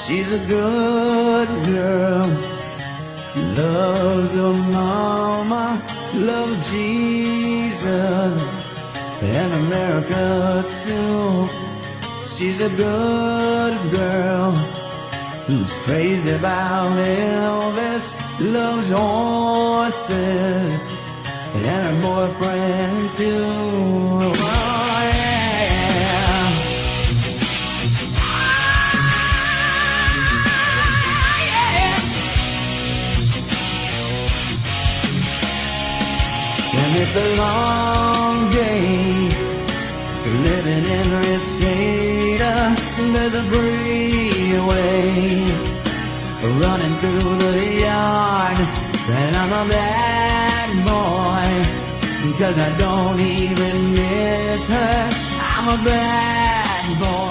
She's a good girl, loves her mama, loves Jesus and America too. She's a good girl who's crazy about Elvis, loves horses and her boyfriend too. Oh, yeah. And it's a long day living in Reseda. There's a freeway running through the yard, and I'm a bad boy, 'cause I don't even miss her. I'm a bad boy.